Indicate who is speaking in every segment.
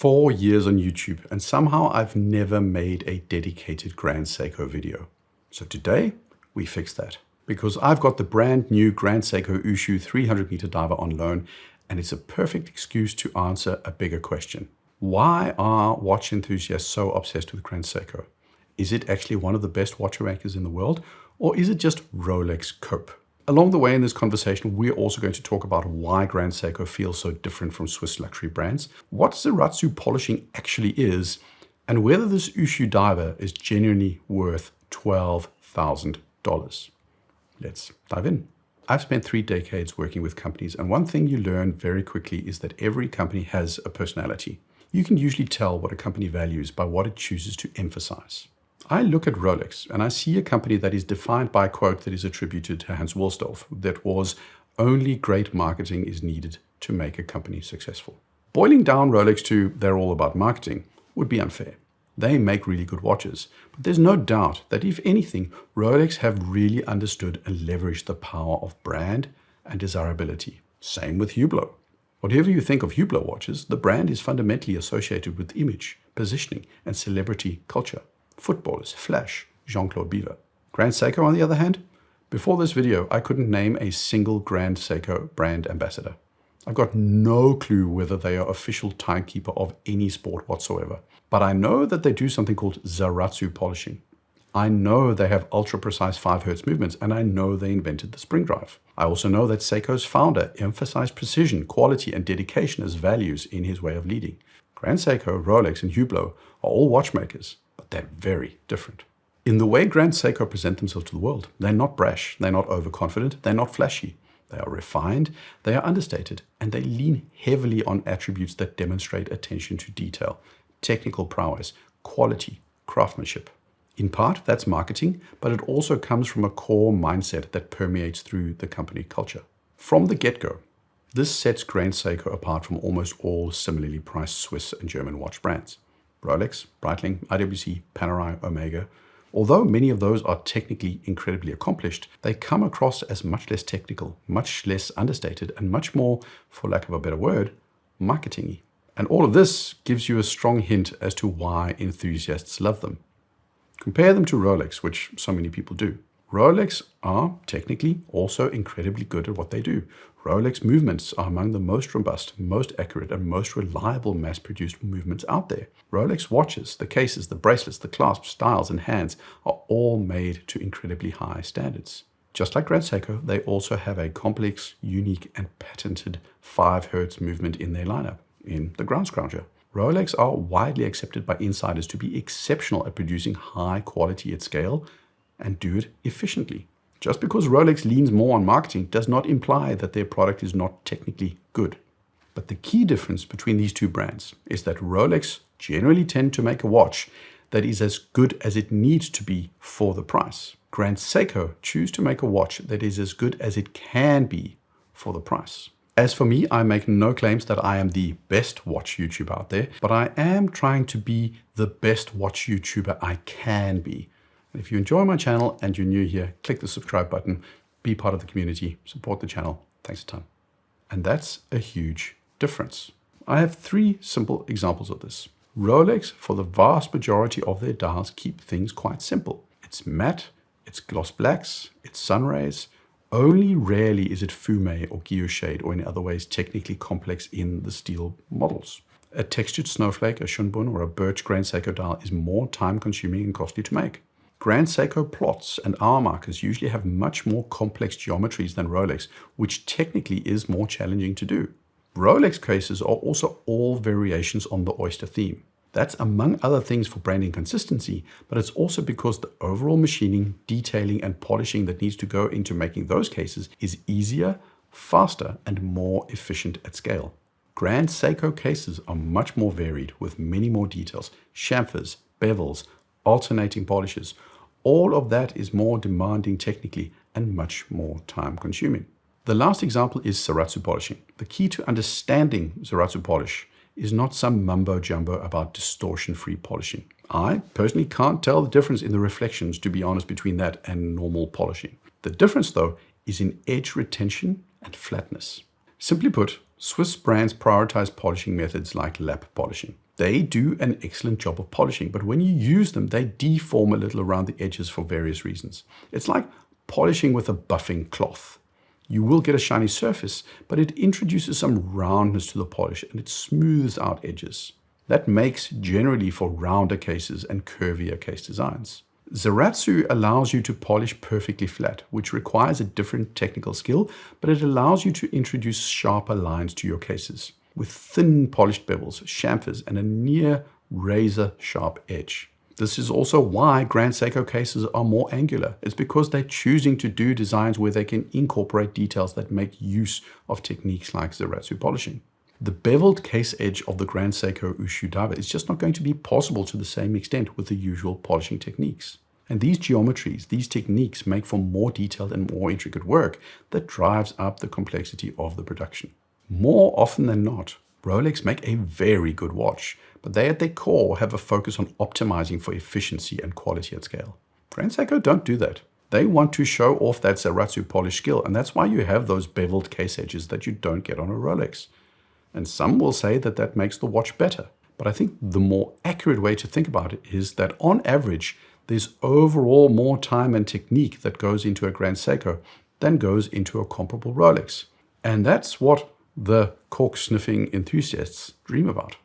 Speaker 1: 4 years on YouTube, and somehow I've never made a dedicated Grand Seiko video. So today, we fix that. Because I've got the brand new Grand Seiko Ushio 300 meter diver on loan, and it's a perfect excuse to answer a bigger question. Why are watch enthusiasts so obsessed with Grand Seiko? Is it actually one of the best watchmakers in the world, or is it just Rolex cope? Along the way in this conversation, we're also going to talk about why Grand Seiko feels so different from Swiss luxury brands, what Zaratsu polishing actually is, and whether this Ushio diver is genuinely worth $12,000. Let's dive in. I've spent 3 decades working with companies, and one thing you learn very quickly is that every company has a personality. You can usually tell what a company values by what it chooses to emphasize. I look at Rolex and I see a company that is defined by a quote that is attributed to Hans Wilsdorf that was, "Only great marketing is needed to make a company successful." Boiling down Rolex to "they're all about marketing" would be unfair. They make really good watches, but there's no doubt that if anything, Rolex have really understood and leveraged the power of brand and desirability. Same with Hublot. Whatever you think of Hublot watches, the brand is fundamentally associated with image, positioning, and celebrity culture. Footballers, Flash, Jean-Claude Biver. Grand Seiko, on the other hand, before this video, I couldn't name a single Grand Seiko brand ambassador. I've got no clue whether they are official timekeeper of any sport whatsoever. But I know that they do something called Zaratsu polishing. I know they have ultra-precise 5 Hz movements, and I know they invented the spring drive. I also know that Seiko's founder emphasized precision, quality, and dedication as values in his way of leading. Grand Seiko, Rolex, and Hublot are all watchmakers, but they're very different. In the way Grand Seiko present themselves to the world, they're not brash, they're not overconfident, they're not flashy. They are refined, they are understated, and they lean heavily on attributes that demonstrate attention to detail, technical prowess, quality, craftsmanship. In part, that's marketing, but it also comes from a core mindset that permeates through the company culture. From the get-go, this sets Grand Seiko apart from almost all similarly priced Swiss and German watch brands. Rolex, Breitling, IWC, Panerai, Omega. Although many of those are technically incredibly accomplished, they come across as much less technical, much less understated, and much more, for lack of a better word, marketing-y. And all of this gives you a strong hint as to why enthusiasts love them. Compare them to Rolex, which so many people do. Rolex are technically also incredibly good at what they do. Rolex movements are among the most robust, most accurate, and most reliable mass-produced movements out there. Rolex watches, the cases, the bracelets, the clasps, styles, and hands are all made to incredibly high standards. Just like Grand Seiko, they also have a complex, unique, and patented 5 Hz movement in their lineup, in the ground scrounger. Rolex are widely accepted by insiders to be exceptional at producing high quality at scale and do it efficiently. Just because Rolex leans more on marketing does not imply that their product is not technically good. But the key difference between these two brands is that Rolex generally tend to make a watch that is as good as it needs to be for the price. Grand Seiko choose to make a watch that is as good as it can be for the price. As for me, I make no claims that I am the best watch YouTuber out there, but I am trying to be the best watch YouTuber I can be. If you enjoy my channel and you're new here, click the subscribe button, be part of the community, support the channel. Thanks a ton. And that's a huge difference. I have 3 simple examples of this. Rolex, for the vast majority of their dials, keep things quite simple. It's matte, it's gloss blacks, it's sun rays. Only rarely is it fume or guilloche or in other ways technically complex in the steel models. A textured snowflake, a shunbun, or a birch Grand Seiko dial is more time-consuming and costly to make. Grand Seiko plots and hour markers usually have much more complex geometries than Rolex, which technically is more challenging to do. Rolex cases are also all variations on the oyster theme. That's among other things for branding consistency, but it's also because the overall machining, detailing, and polishing that needs to go into making those cases is easier, faster, and more efficient at scale. Grand Seiko cases are much more varied with many more details, chamfers, bevels, alternating polishes. All of that is more demanding technically and much more time consuming. The last example is Zaratsu polishing. The key to understanding Zaratsu polish is not some mumbo-jumbo about distortion-free polishing. I personally can't tell the difference in the reflections, to be honest, between that and normal polishing. The difference, though, is in edge retention and flatness. Simply put, Swiss brands prioritize polishing methods like lap polishing. They do an excellent job of polishing, but when you use them, they deform a little around the edges for various reasons. It's like polishing with a buffing cloth. You will get a shiny surface, but it introduces some roundness to the polish and it smooths out edges. That makes generally for rounder cases and curvier case designs. Zaratsu allows you to polish perfectly flat, which requires a different technical skill, but it allows you to introduce sharper lines to your cases, with thin polished bevels, chamfers, and a near razor sharp edge. This is also why Grand Seiko cases are more angular. It's because they're choosing to do designs where they can incorporate details that make use of techniques like Zaratsu polishing. The beveled case edge of the Grand Seiko Ushio diver is just not going to be possible to the same extent with the usual polishing techniques. And these geometries, these techniques make for more detailed and more intricate work that drives up the complexity of the production. More often than not, Rolex make a very good watch, but they at their core have a focus on optimizing for efficiency and quality at scale. Grand Seiko don't do that. They want to show off that Zaratsu polish skill, and that's why you have those beveled case edges that you don't get on a Rolex. And some will say that that makes the watch better. But I think the more accurate way to think about it is that on average, there's overall more time and technique that goes into a Grand Seiko than goes into a comparable Rolex. And that's what the cork-sniffing enthusiasts dream about.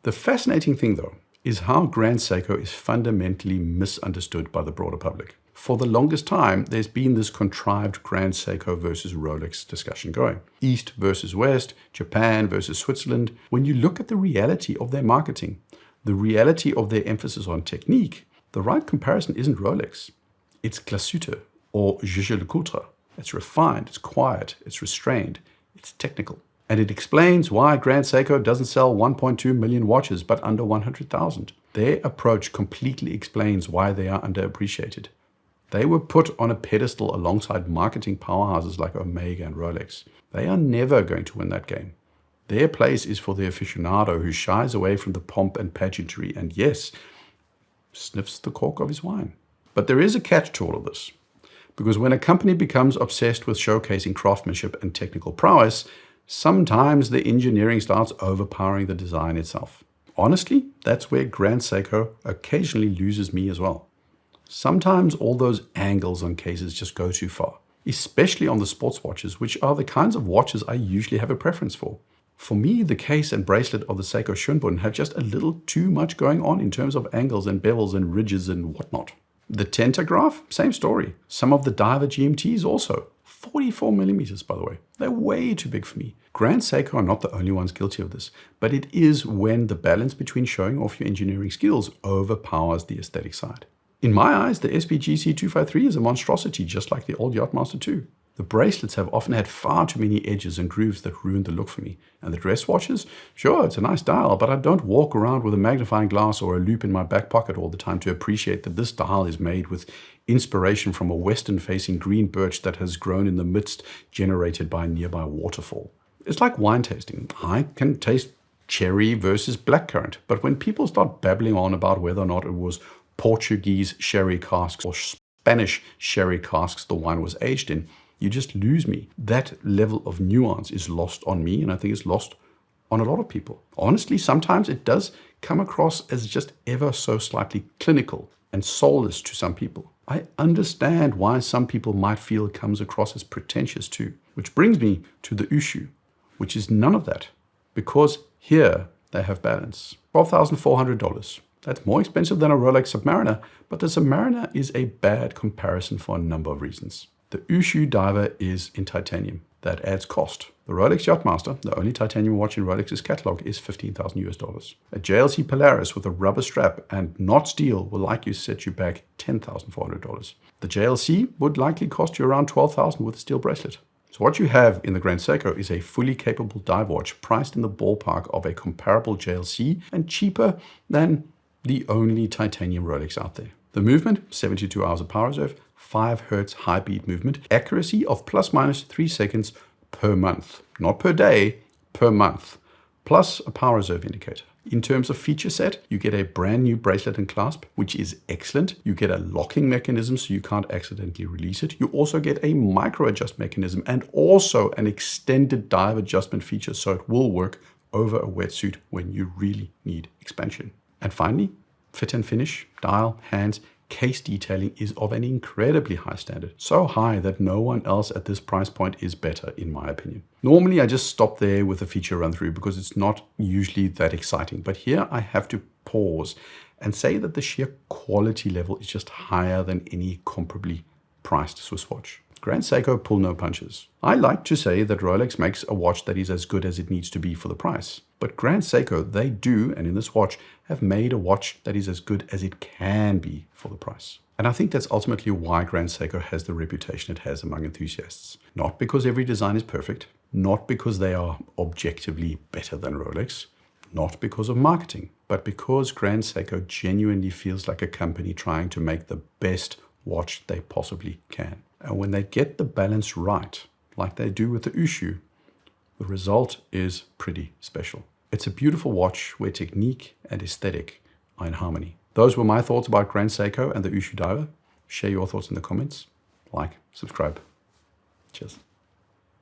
Speaker 1: The fascinating thing, though, is how Grand Seiko is fundamentally misunderstood by the broader public. For the longest time, there's been this contrived Grand Seiko versus Rolex discussion going. East versus West, Japan versus Switzerland. When you look at the reality of their marketing, the reality of their emphasis on technique, the right comparison isn't Rolex. It's Glashütte or Jaeger-LeCoultre. It's refined, it's quiet, it's restrained, it's technical. And it explains why Grand Seiko doesn't sell 1.2 million watches but under 100,000. Their approach completely explains why they are underappreciated. They were put on a pedestal alongside marketing powerhouses like Omega and Rolex. They are never going to win that game. Their place is for the aficionado who shies away from the pomp and pageantry and, yes, sniffs the cork of his wine. But there is a catch to all of this. Because when a company becomes obsessed with showcasing craftsmanship and technical prowess, sometimes the engineering starts overpowering the design itself. Honestly, that's where Grand Seiko occasionally loses me as well. Sometimes all those angles on cases just go too far, especially on the sports watches, which are the kinds of watches I usually have a preference for. For me, the case and bracelet of the Seiko Shunbun have just a little too much going on in terms of angles and bevels and ridges and whatnot. The Tentograph, same story. Some of the Diver GMTs also. 44 millimeters, by the way. They're way too big for me. Grand Seiko are not the only ones guilty of this, but it is when the balance between showing off your engineering skills overpowers the aesthetic side. In my eyes, the SPGC 253 is a monstrosity, just like the old Yachtmaster 2. The bracelets have often had far too many edges and grooves that ruined the look for me. And the dress watches? Sure, it's a nice dial, but I don't walk around with a magnifying glass or a loop in my back pocket all the time to appreciate that this dial is made with inspiration from a western-facing green birch that has grown in the midst generated by a nearby waterfall. It's like wine tasting. I can taste cherry versus blackcurrant, but when people start babbling on about whether or not it was Portuguese sherry casks or Spanish sherry casks the wine was aged in, you just lose me. That level of nuance is lost on me, and I think it's lost on a lot of people. Honestly, sometimes it does come across as just ever so slightly clinical and soulless to some people. I understand why some people might feel it comes across as pretentious too, which brings me to the Ushio, which is none of that, because here they have balance. $12,400. That's more expensive than a Rolex Submariner, but the Submariner is a bad comparison for a number of reasons. The Ushio diver is in titanium. That adds cost. The Rolex Yachtmaster, the only titanium watch in Rolex's catalog, is $15,000. A JLC Polaris with a rubber strap and not steel will likely set you back $10,400. The JLC would likely cost you around $12,000 with a steel bracelet. So what you have in the Grand Seiko is a fully capable dive watch priced in the ballpark of a comparable JLC and cheaper than the only titanium Rolex out there. The movement, 72 hours of power reserve, 5 Hz high beat movement, accuracy of plus minus 3 seconds per month, not per day, per month, plus a power reserve indicator. In terms of feature set, you get a brand new bracelet and clasp, which is excellent. You get a locking mechanism so you can't accidentally release it. You also get a micro adjust mechanism and also an extended dive adjustment feature so it will work over a wetsuit when you really need expansion. And finally, fit and finish, dial, hands, case detailing is of an incredibly high standard. So high that no one else at this price point is better, in my opinion. Normally, I just stop there with a feature run through because it's not usually that exciting. But here I have to pause and say that the sheer quality level is just higher than any comparably priced Swiss watch. Grand Seiko pull no punches. I like to say that Rolex makes a watch that is as good as it needs to be for the price. But Grand Seiko, they do, and in this watch, have made a watch that is as good as it can be for the price. And I think that's ultimately why Grand Seiko has the reputation it has among enthusiasts. Not because every design is perfect, not because they are objectively better than Rolex, not because of marketing, but because Grand Seiko genuinely feels like a company trying to make the best watch they possibly can. And when they get the balance right, like they do with the Ushio, the result is pretty special. It's a beautiful watch where technique and aesthetic are in harmony. Those were my thoughts about Grand Seiko and the Ushio diver. Share your thoughts in the comments. Like, subscribe. Cheers.